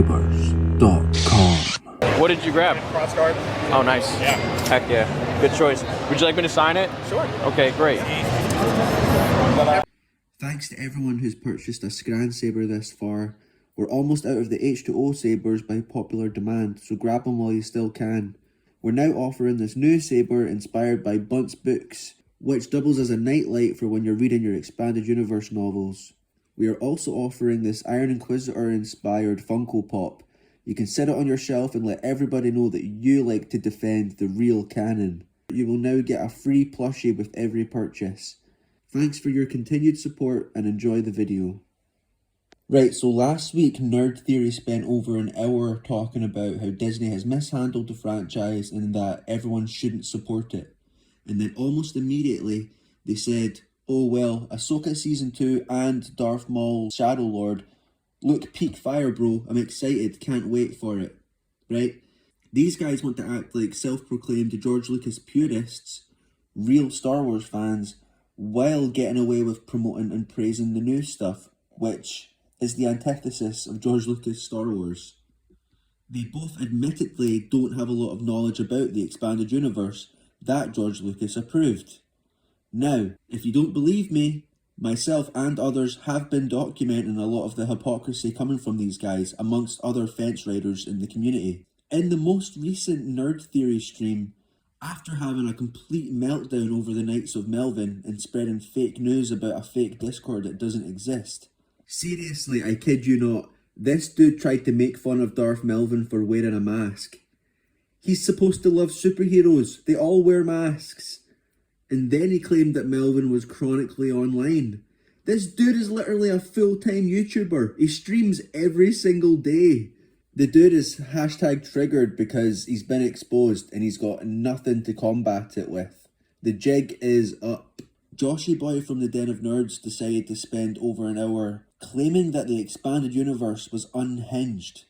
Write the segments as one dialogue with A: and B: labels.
A: DarthSabers.com.
B: What did you grab?
C: Cross guard.
B: Oh, nice.
C: Yeah.
B: Heck yeah. Good choice. Would you like me to sign it?
C: Sure.
B: Okay, great.
A: Thanks to everyone who's purchased a Scran Saber this far. We're almost out of the H2O Sabers by popular demand, so grab them while you still can. We're now offering this new saber inspired by Bunt's books, which doubles as a nightlight for when you're reading your Expanded Universe novels. We are also offering this Iron Inquisitor inspired Funko Pop. You can set it on your shelf and let everybody know that you like to defend the real canon. You will now get a free plushie with every purchase. Thanks for your continued support and enjoy the video. Right, so last week Nerd Theory spent over an hour talking about how Disney has mishandled the franchise and that everyone shouldn't support it. And then almost immediately they said, oh well, Ahsoka Season 2 and Darth Maul Shadow Lord, look, peak fire bro, I'm excited, can't wait for it. Right? These guys want to act like self-proclaimed George Lucas purists, real Star Wars fans, while getting away with promoting and praising the new stuff, which is the antithesis of George Lucas' Star Wars. They both admittedly don't have a lot of knowledge about the expanded universe that George Lucas approved. Now, if you don't believe me, myself and others have been documenting a lot of the hypocrisy coming from these guys amongst other fence riders in the community. In the most recent Nerd Theory stream, after having a complete meltdown over the Knights of Melvin and spreading fake news about a fake Discord that doesn't exist, seriously, I kid you not, this dude tried to make fun of Darth Melvin for wearing a mask. He's supposed to love superheroes, they all wear masks. And then he claimed that Melvin was chronically online. This dude is literally a full-time YouTuber. He streams every single day. The dude is hashtag triggered because he's been exposed and he's got nothing to combat it with. The jig is up. Joshy Boy from the Den of Nerds decided to spend over an hour claiming that the expanded universe was unhinged.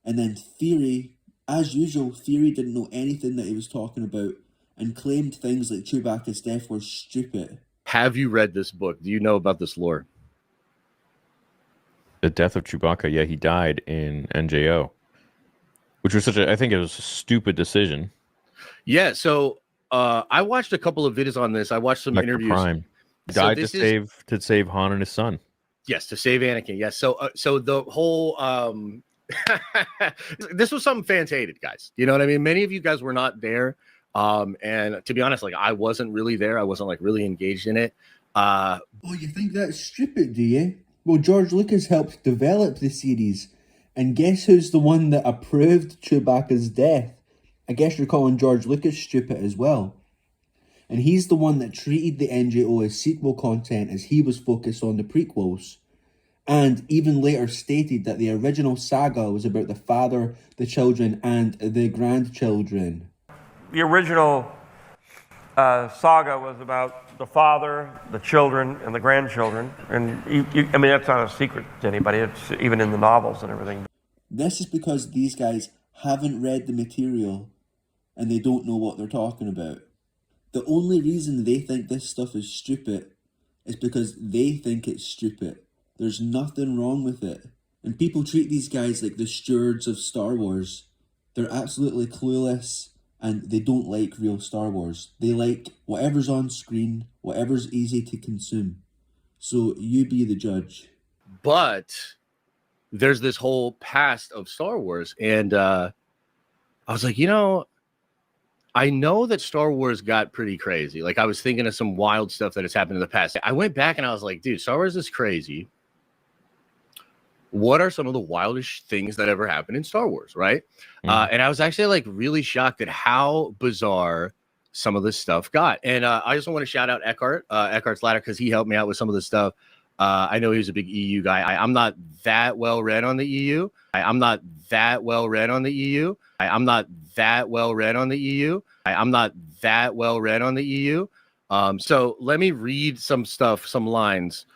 A: And then Theory, as usual, Theory didn't know anything that he was talking about and claimed things like Chewbacca's death were stupid.
D: Have you read this book? Do you know about this lore?
E: The death of Chewbacca, yeah, he died in NJO, which was I think it was a stupid decision.
D: Yeah, so I watched a couple of videos on this. I watched some interviews.
E: Prime. Died to save Han and his son.
D: Yes, to save Anakin. Yes, so the whole this was something fans hated, guys. You know what I mean? Many of you guys were not there. And to be honest, like I wasn't really there. I wasn't like really engaged in it.
A: Oh, you think that's stupid, do you? Well, George Lucas helped develop the series. And guess who's the one that approved Chewbacca's death? I guess you're calling George Lucas stupid as well. And he's the one that treated the NJO as sequel content as he was focused on the prequels. And even later stated that the original saga was about the father, the children, and the grandchildren.
F: The original saga was about the father, the children, and the grandchildren. And I mean, that's not a secret to anybody. It's even in the novels and everything.
A: This is because these guys haven't read the material and they don't know what they're talking about. The only reason they think this stuff is stupid is because they think it's stupid. There's nothing wrong with it. And people treat these guys like the stewards of Star Wars. They're absolutely clueless. And they don't like real Star Wars. They like whatever's on screen, whatever's easy to consume. So you be the judge.
D: But there's this whole past of Star Wars. And I was like, you know, I know that Star Wars got pretty crazy. Like I was thinking of some wild stuff that has happened in the past. I went back and I was like, dude, Star Wars is crazy. What are some of the wildest things that ever happened in Star Wars, right? And I was actually like really shocked at how bizarre some of this stuff got. And I just want to shout out Eckhart's Ladder, because he helped me out with some of this stuff. I know he was a big EU guy. I'm not that well read on the EU. I'm not that well read on the EU. I'm not that well read on the EU. I'm not that well read on the EU. So let me read some stuff, some lines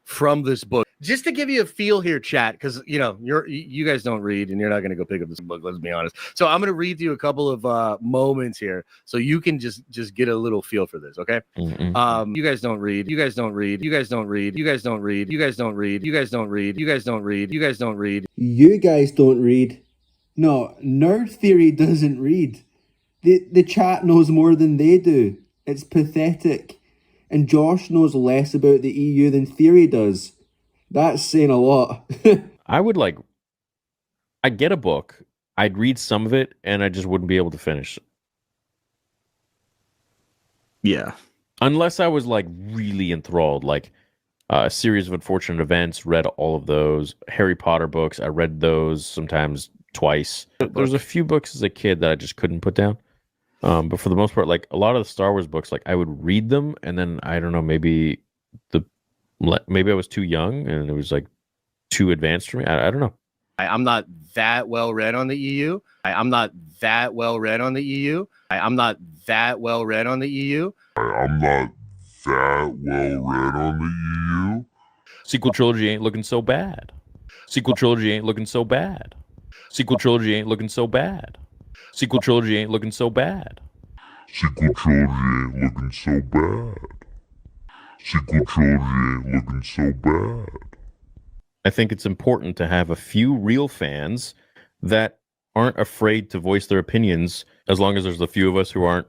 D: from this book. just to give you a feel here, chat, because you guys don't read and you're not going to go pick up this book. Let's be honest. So I'm going to read you a couple of moments here, so you can just get a little feel for this. Okay.
E: Mm-mm.
D: You guys don't read. You guys don't read. You guys don't read. You guys don't read. You guys don't read. You guys don't read. You guys don't read. You guys don't read.
A: You guys don't read. No, Nerd Theory doesn't read. The chat knows more than they do. It's pathetic. And Josh knows less about the EU than Theory does. That's saying a lot.
E: I'd get a book, I'd read some of it, and I just wouldn't be able to finish.
C: Yeah.
E: Unless I was like really enthralled, like A Series of Unfortunate Events, read all of those. Harry Potter books, I read those sometimes twice. There's a few books as a kid that I just couldn't put down. But for the most part, like a lot of the Star Wars books, like I would read them, and then I don't know, maybe I was too young and it was like too advanced for me. I don't know.
D: I'm not that well read on the EU. I'm not that well read on the EU. I'm not that well read on the EU.
G: I'm not that well read on the EU.
E: Sequel trilogy ain't looking so bad. Sequel trilogy ain't looking so bad. Sequel trilogy ain't looking so bad. Sequel trilogy ain't looking so bad.
G: Sequel trilogy ain't looking so bad. Sequel trilogy ain't looking so bad.
E: I think it's important to have a few real fans that aren't afraid to voice their opinions, as long as there's a few of us who aren't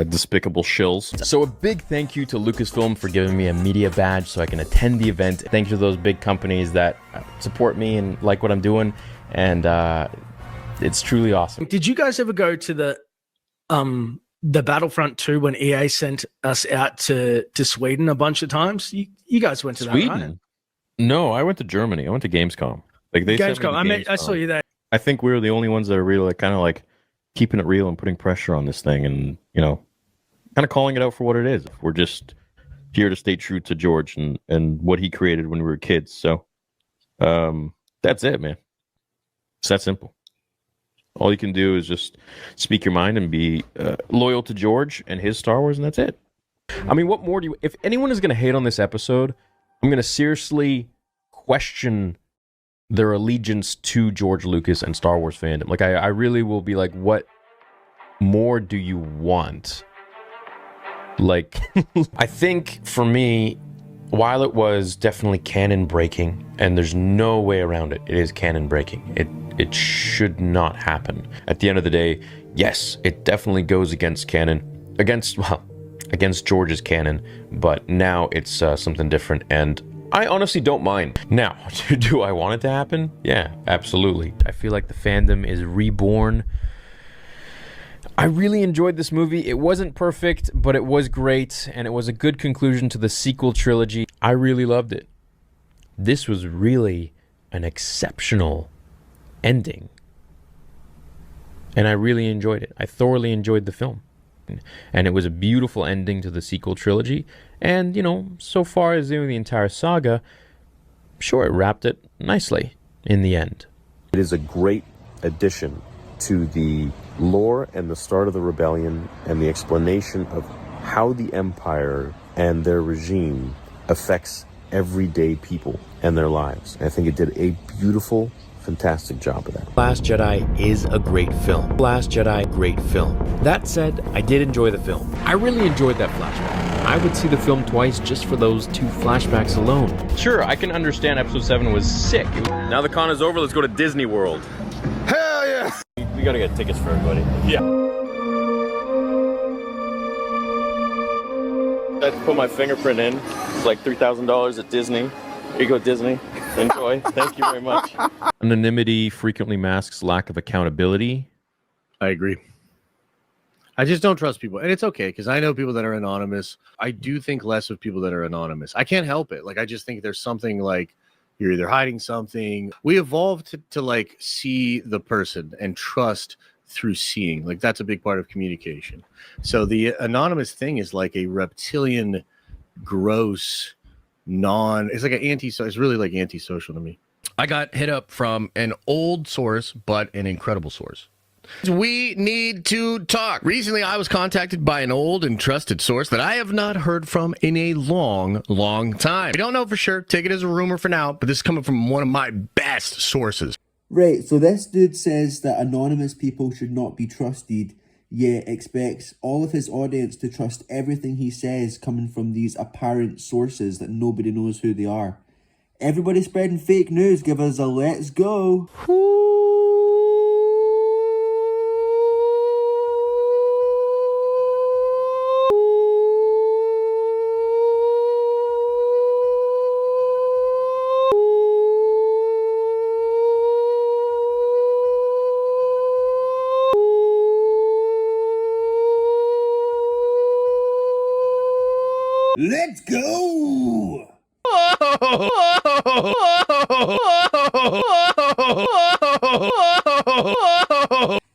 E: despicable shills. So a big thank you to Lucasfilm for giving me a media badge so I can attend the event. Thanks to those big companies that support me and like what I'm doing, and it's truly awesome.
H: Did you guys ever go to the Battlefront 2 when EA sent us out to Sweden a bunch of times? You guys went to
E: Sweden?
H: that, right?
E: No, I went to Germany. I went to Gamescom. Like they sent me to
H: Gamescom. I saw
E: Gamescom.
H: you there.
E: I think we were the only ones that are really like, kind of like keeping it real and putting pressure on this thing, and kind of calling it out for what it is. We're just here to stay true to George and what he created when we were kids. So that's it, man. It's that simple. All you can do is just speak your mind and be loyal to George and his Star Wars, and that's it. I mean, what more do you... If anyone is going to hate on this episode, I'm going to seriously question their allegiance to George Lucas and Star Wars fandom. Like, I really will be like, what more do you want? Like, I think for me, while it was definitely canon breaking, and there's no way around it, it is canon breaking. It should not happen. At the end of the day, yes, it definitely goes against canon, against George's canon, but now it's something different, and I honestly don't mind. Now, do I want it to happen? Yeah, absolutely. I feel like the fandom is reborn. I really enjoyed this movie. It wasn't perfect, but it was great, and it was a good conclusion to the sequel trilogy. I really loved it. This was really an exceptional ending, and I really enjoyed it. I thoroughly enjoyed the film, and it was a beautiful ending to the sequel trilogy. And so far as doing the entire saga, sure, it wrapped it nicely in the end.
I: It is a great addition to the lore and the start of the rebellion and the explanation of how the Empire and their regime affects everyday people and their lives. I think it did a beautiful, fantastic job of that.
E: Last Jedi is a great film. Last Jedi, great film. That said, I did enjoy the film. I really enjoyed that flashback. I would see the film twice just for those 2 flashbacks alone. Sure, I can understand episode 7 was sick. Now the con is over, let's go to Disney World.
C: Hell yeah!
E: We gotta get tickets for everybody. Yeah. I had to put my fingerprint in. It's like $3,000 at Disney. Here you go, Disney. Enjoy. Thank you very much. Anonymity frequently masks lack of accountability.
D: I agree. I just don't trust people. And it's okay, because I know people that are anonymous. I do think less of people that are anonymous. I can't help it. Like, I just think there's something like you're either hiding something. We evolved to like see the person and trust through seeing. Like, that's a big part of communication. So the anonymous thing is like a reptilian, gross, it's like it's really like antisocial to me.
J: I got hit up from an old source, but an incredible source.
D: We need to talk. Recently, I was contacted by an old and trusted source that I have not heard from in a long, long time. I don't know for sure. Take it as a rumor for now, but this is coming from one of my best sources.
A: Right, so this dude says that anonymous people should not be trusted, yet expects all of his audience to trust everything he says coming from these apparent sources that nobody knows who they are. Everybody spreading fake news, give us a let's go. Let's go!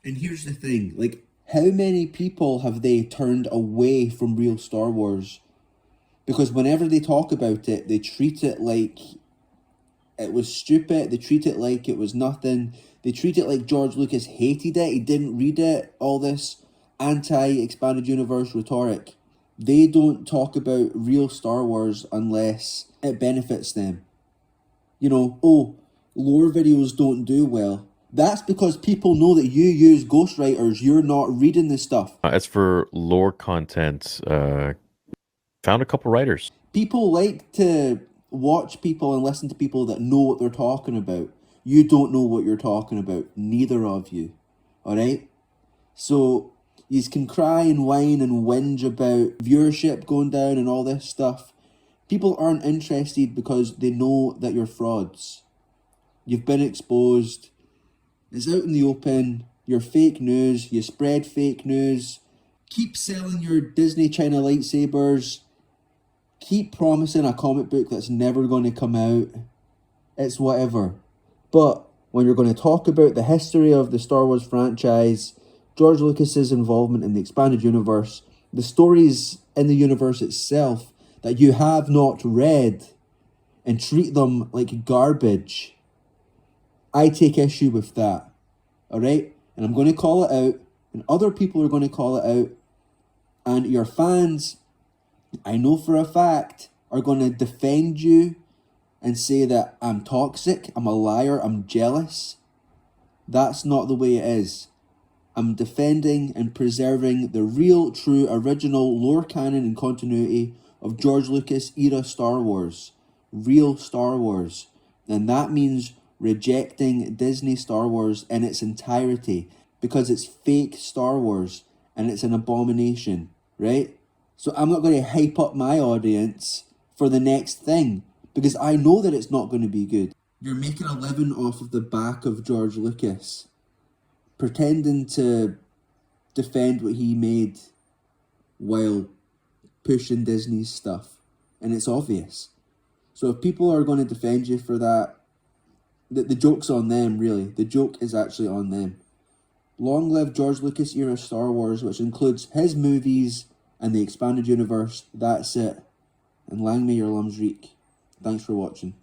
A: And here's the thing, like, how many people have they turned away from real Star Wars? Because whenever they talk about it, they treat it like it was stupid, they treat it like it was nothing, they treat it like George Lucas hated it, he didn't read it, all this anti-expanded universe rhetoric. They don't talk about real Star Wars unless it benefits them. You know, oh, lore videos don't do well. That's because people know that you use ghostwriters. You're not reading this stuff.
E: As for lore content, found a couple writers.
A: People like to watch people and listen to people that know what they're talking about. You don't know what you're talking about. Neither of you. Alright? So, you can cry and whine and whinge about viewership going down and all this stuff. People aren't interested because they know that you're frauds. You've been exposed. It's out in the open. You're fake news. You spread fake news. Keep selling your Disney China lightsabers. Keep promising a comic book that's never going to come out. It's whatever. But when you're going to talk about the history of the Star Wars franchise, George Lucas's involvement in the expanded universe, the stories in the universe itself that you have not read, and treat them like garbage, I take issue with that. Alright? And I'm going to call it out, and other people are going to call it out, and your fans, I know for a fact, are going to defend you and say that I'm toxic, I'm a liar, I'm jealous. That's not the way it is. I'm defending and preserving the real, true, original lore canon and continuity of George Lucas era Star Wars. Real Star Wars. And that means rejecting Disney Star Wars in its entirety because it's fake Star Wars and it's an abomination, right? So I'm not going to hype up my audience for the next thing because I know that it's not going to be good. You're making a living off of the back of George Lucas, pretending to defend what he made while pushing Disney's stuff. And it's obvious. So if people are going to defend you for that, the joke's on them, really. The joke is actually on them. Long live George Lucas era Star Wars, which includes his movies and the expanded universe. That's it. And lang may your lums reek. Thanks for watching.